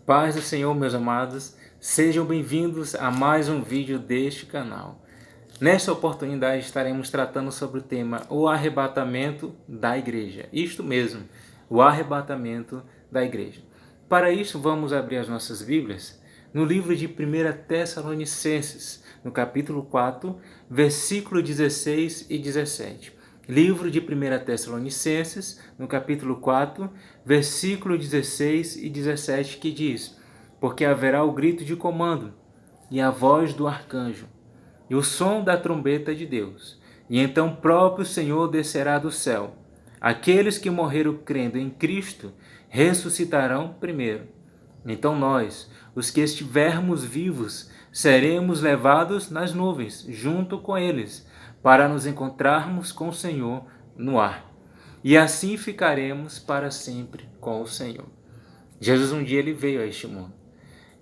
Paz do Senhor, meus amados, sejam bem-vindos a mais um vídeo deste canal. Nesta oportunidade estaremos tratando sobre o tema o arrebatamento da igreja. Isto mesmo, o arrebatamento da igreja. Para isso, vamos abrir as nossas Bíblias no livro de 1 Tessalonicenses, no capítulo 4, versículo 16 e 17. Livro de 1 Tessalonicenses, no capítulo 4, versículo 16 e 17, que diz: Porque haverá o grito de comando, e a voz do arcanjo, e o som da trombeta de Deus, e então próprio Senhor descerá do céu. Aqueles que morreram crendo em Cristo ressuscitarão primeiro. Então nós, os que estivermos vivos, seremos levados nas nuvens, junto com eles, para nos encontrarmos com o Senhor no ar. E assim ficaremos para sempre com o Senhor. Jesus um dia ele veio a este mundo.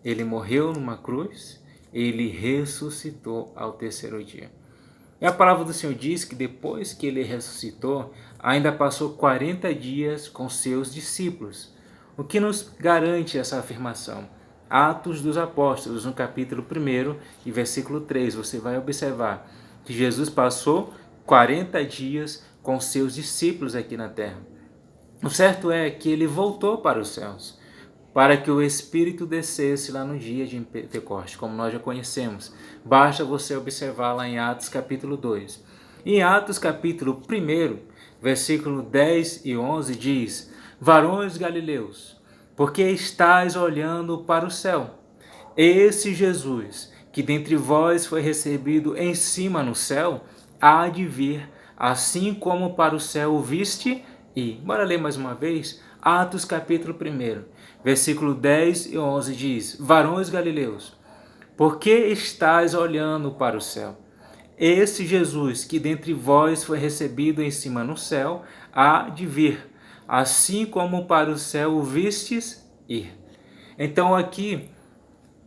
Ele morreu numa cruz, ele ressuscitou ao terceiro dia. E a palavra do Senhor diz que depois que ele ressuscitou, ainda passou 40 dias com seus discípulos. O que nos garante essa afirmação? Atos dos Apóstolos, no capítulo 1 e versículo 3, você vai observar que Jesus passou 40 dias com seus discípulos aqui na terra. O certo é que ele voltou para os céus, para que o Espírito descesse lá no dia de Pentecostes, como nós já conhecemos. Basta você observar lá em Atos capítulo 2. Em Atos capítulo 1, versículo 10 e 11 diz: Varões galileus, porque estáis olhando para o céu? Esse Jesus, que dentre vós foi recebido em cima no céu, há de vir, assim como para o céu o viste. E, bora ler mais uma vez, Atos capítulo 1, versículo 10 e 11 diz: Varões galileus, por que estáis olhando para o céu? Esse Jesus, que dentre vós foi recebido em cima no céu, há de vir, assim como para o céu o vistes ir. Então aqui,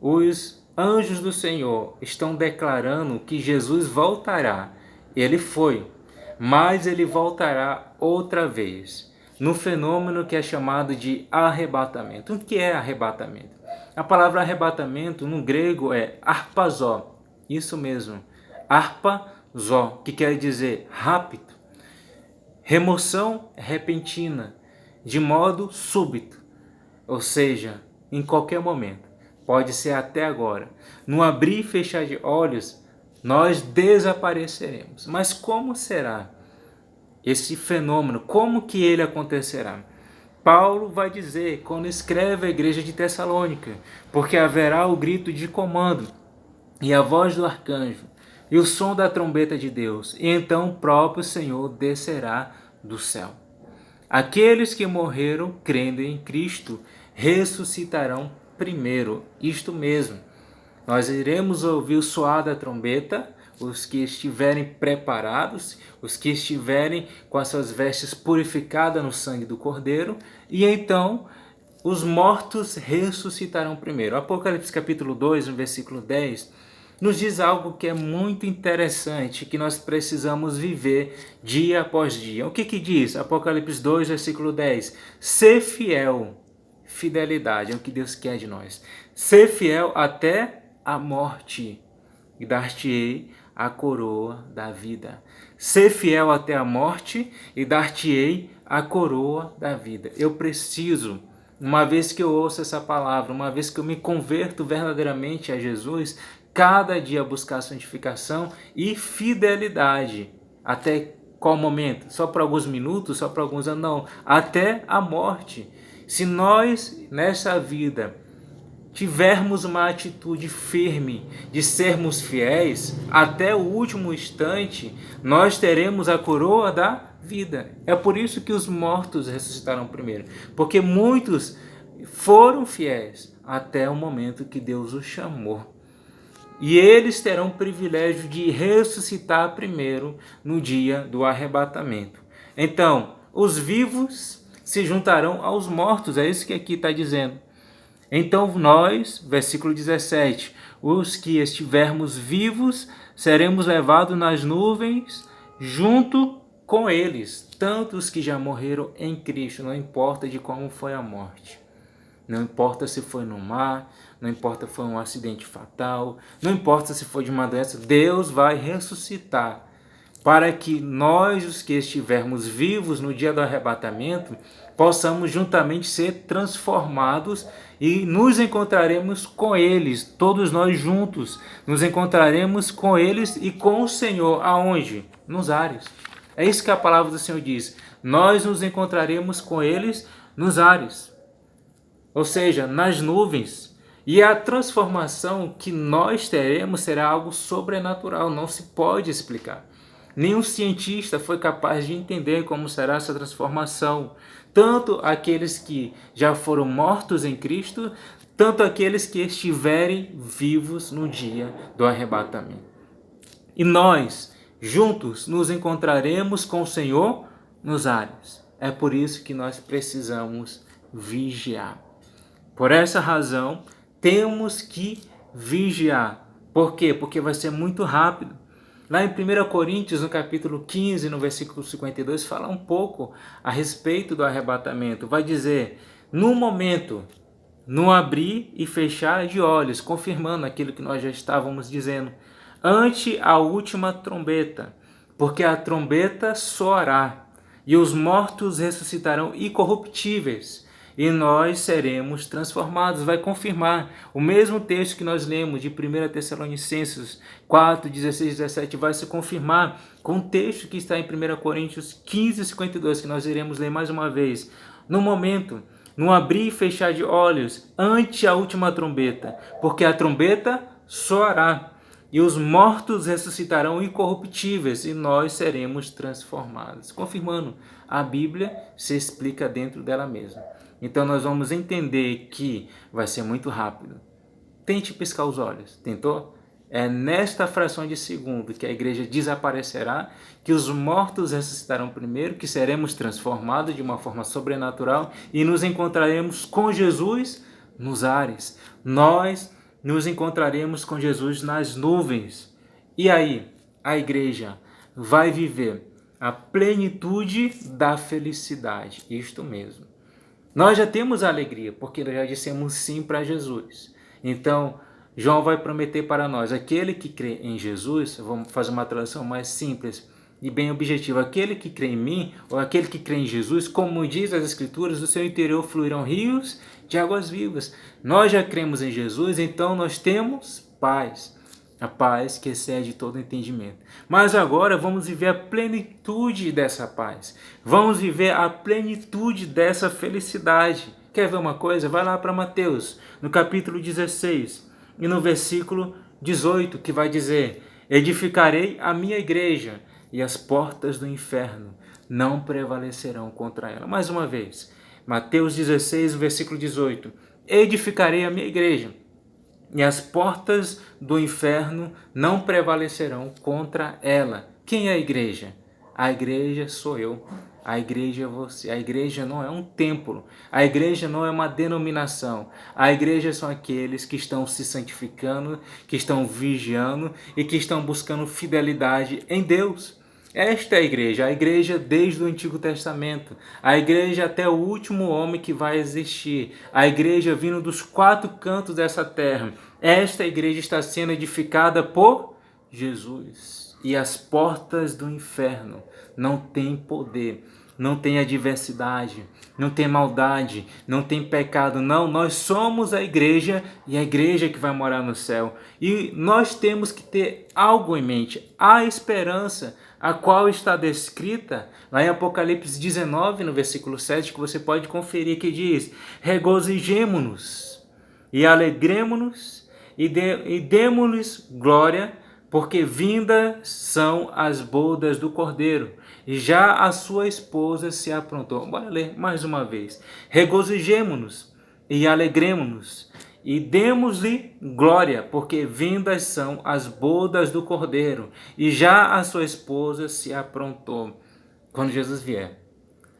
os anjos do Senhor estão declarando que Jesus voltará. Ele foi, mas ele voltará outra vez, no fenômeno que é chamado de arrebatamento. O que é arrebatamento? A palavra arrebatamento no grego é arpazó. Isso mesmo, arpazó, que quer dizer rápido. Remoção repentina, de modo súbito, ou seja, em qualquer momento. Pode ser até agora. No abrir e fechar de olhos, nós desapareceremos. Mas como será esse fenômeno? Como que ele acontecerá? Paulo vai dizer, quando escreve à igreja de Tessalônica, porque haverá o grito de comando, e a voz do arcanjo, e o som da trombeta de Deus, e então o próprio Senhor descerá do céu. Aqueles que morreram crendo em Cristo ressuscitarão primeiro. Isto mesmo, nós iremos ouvir o soar da trombeta, os que estiverem preparados, os que estiverem com as suas vestes purificadas no sangue do Cordeiro, e então os mortos ressuscitarão primeiro. Apocalipse capítulo 2, no versículo 10, nos diz algo que é muito interessante, que nós precisamos viver dia após dia. O que diz? Apocalipse 2, versículo 10. Ser fiel. Fidelidade é o que Deus quer de nós. Ser fiel até a morte, e dar-te-ei a coroa da vida. Ser fiel até a morte, e dar-te-ei a coroa da vida. Eu preciso, uma vez que eu ouço essa palavra, uma vez que eu me converto verdadeiramente a Jesus, cada dia buscar santificação e fidelidade. Até qual momento? Só por alguns minutos? Só por alguns anos? Não. Até a morte. Se nós, nessa vida, tivermos uma atitude firme de sermos fiéis, até o último instante, nós teremos a coroa da vida. É por isso que os mortos ressuscitaram primeiro. Porque muitos foram fiéis até o momento que Deus os chamou. E eles terão o privilégio de ressuscitar primeiro no dia do arrebatamento. Então, os vivos se juntarão aos mortos, é isso que aqui está dizendo. Então nós, versículo 17, os que estivermos vivos, seremos levados nas nuvens junto com eles, tanto os que já morreram em Cristo, não importa de como foi a morte. Não importa se foi no mar, não importa se foi um acidente fatal, não importa se foi de uma doença, Deus vai ressuscitar para que nós, os que estivermos vivos no dia do arrebatamento, possamos juntamente ser transformados e nos encontraremos com eles, todos nós juntos, nos encontraremos com eles e com o Senhor, aonde? Nos ares. É isso que a palavra do Senhor diz, nós nos encontraremos com eles nos ares, ou seja, nas nuvens. E a transformação que nós teremos será algo sobrenatural, não se pode explicar. Nenhum cientista foi capaz de entender como será essa transformação. Tanto aqueles que já foram mortos em Cristo, tanto aqueles que estiverem vivos no dia do arrebatamento. E nós, juntos, nos encontraremos com o Senhor nos ares. É por isso que nós precisamos vigiar. Por essa razão, temos que vigiar. Por quê? Porque vai ser muito rápido. Lá em 1 Coríntios, no capítulo 15, no versículo 52, fala um pouco a respeito do arrebatamento. Vai dizer, no momento, no abrir e fechar de olhos, confirmando aquilo que nós já estávamos dizendo, ante a última trombeta, porque a trombeta soará, e os mortos ressuscitarão incorruptíveis, e nós seremos transformados. Vai confirmar o mesmo texto que nós lemos de 1 Tessalonicenses 4, 16 e 17, vai se confirmar com o texto que está em 1 Coríntios 15, 52, que nós iremos ler mais uma vez. No momento, no abrir e fechar de olhos, ante a última trombeta, porque a trombeta soará, e os mortos ressuscitarão incorruptíveis, e nós seremos transformados. Confirmando, a Bíblia se explica dentro dela mesma. Então nós vamos entender que vai ser muito rápido. Tente piscar os olhos. Tentou? É nesta fração de segundo que a igreja desaparecerá, que os mortos ressuscitarão primeiro, que seremos transformados de uma forma sobrenatural e nos encontraremos com Jesus nos ares. Nós nos encontraremos com Jesus nas nuvens. E aí, a igreja vai viver a plenitude da felicidade. Isto mesmo. Nós já temos a alegria, porque já dissemos sim para Jesus. Então, João vai prometer para nós, aquele que crê em Jesus, vamos fazer uma tradução mais simples e bem objetiva, aquele que crê em mim, ou aquele que crê em Jesus, como diz as Escrituras, do seu interior fluirão rios de águas vivas. Nós já cremos em Jesus, então nós temos paz. A paz que excede todo entendimento. Mas agora vamos viver a plenitude dessa paz. Vamos viver a plenitude dessa felicidade. Quer ver uma coisa? Vai lá para Mateus, no capítulo 16 e no versículo 18, que vai dizer, edificarei a minha igreja e as portas do inferno não prevalecerão contra ela. Mais uma vez, Mateus 16, versículo 18, edificarei a minha igreja e as portas do inferno não prevalecerão contra ela. Quem é a igreja? A igreja sou eu. A igreja é você. A igreja não é um templo. A igreja não é uma denominação. A igreja são aqueles que estão se santificando, que estão vigiando e que estão buscando fidelidade em Deus. Esta é a igreja desde o Antigo Testamento, a igreja até o último homem que vai existir, a igreja vindo dos quatro cantos dessa terra. Esta igreja está sendo edificada por Jesus. E as portas do inferno não têm poder, não tem adversidade, não tem maldade, não tem pecado. Não, nós somos a igreja e a igreja que vai morar no céu. E nós temos que ter algo em mente, a esperança, a qual está descrita lá em Apocalipse 19, no versículo 7, que você pode conferir, que diz, regozijemo-nos e alegremo-nos e demo-lhes glória, porque vindas são as bodas do Cordeiro, e já a sua esposa se aprontou. Bora ler mais uma vez. Regozijemo-nos e alegremo-nos, e demos-lhe glória, porque vindas são as bodas do Cordeiro, e já a sua esposa se aprontou. Quando Jesus vier,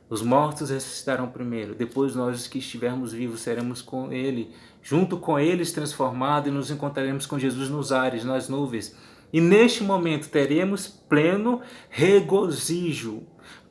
os mortos ressuscitarão primeiro, depois nós, os que estivermos vivos, seremos com Ele, junto com eles transformados, e nos encontraremos com Jesus nos ares, nas nuvens. E neste momento teremos pleno regozijo,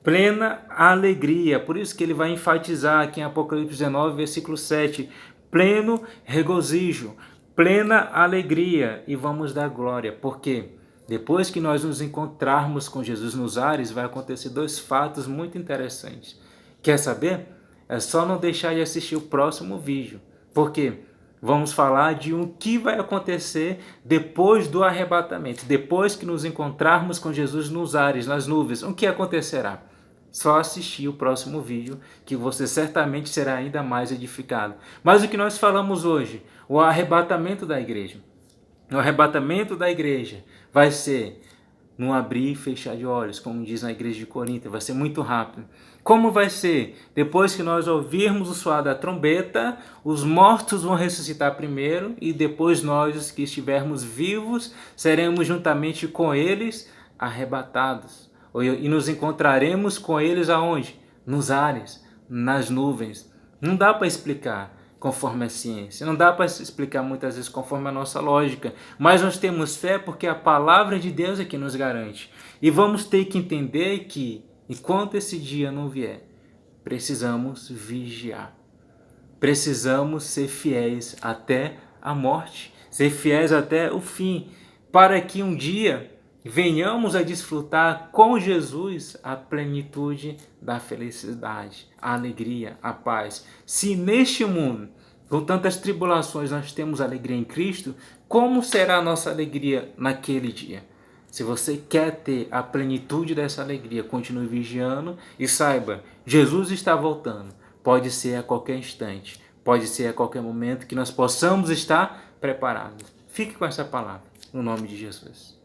plena alegria. Por isso que ele vai enfatizar aqui em Apocalipse 19, versículo 7, pleno regozijo, plena alegria, e vamos dar glória. Por quê? Depois que nós nos encontrarmos com Jesus nos ares, vai acontecer dois fatos muito interessantes. Quer saber? É só não deixar de assistir o próximo vídeo. Por quê? Vamos falar de o que vai acontecer depois do arrebatamento. Depois que nos encontrarmos com Jesus nos ares, nas nuvens, o que acontecerá? Só assistir o próximo vídeo que você certamente será ainda mais edificado. Mas o que nós falamos hoje? O arrebatamento da igreja. O arrebatamento da igreja vai ser num abrir e fechar de olhos, como diz na igreja de Corinto, vai ser muito rápido. Como vai ser? Depois que nós ouvirmos o soar da trombeta, os mortos vão ressuscitar primeiro e depois nós, os que estivermos vivos, seremos juntamente com eles arrebatados. E nos encontraremos com eles aonde? Nos ares, nas nuvens. Não dá para explicar conforme a ciência. Não dá para explicar muitas vezes conforme a nossa lógica. Mas nós temos fé porque a palavra de Deus é que nos garante. E vamos ter que entender que, enquanto esse dia não vier, precisamos vigiar. Precisamos ser fiéis até a morte. Ser fiéis até o fim. Para que um dia venhamos a desfrutar com Jesus a plenitude da felicidade, a alegria, a paz. Se neste mundo, com tantas tribulações, nós temos alegria em Cristo, como será a nossa alegria naquele dia? Se você quer ter a plenitude dessa alegria, continue vigiando e saiba, Jesus está voltando. Pode ser a qualquer instante, pode ser a qualquer momento que nós possamos estar preparados. Fique com essa palavra, no nome de Jesus.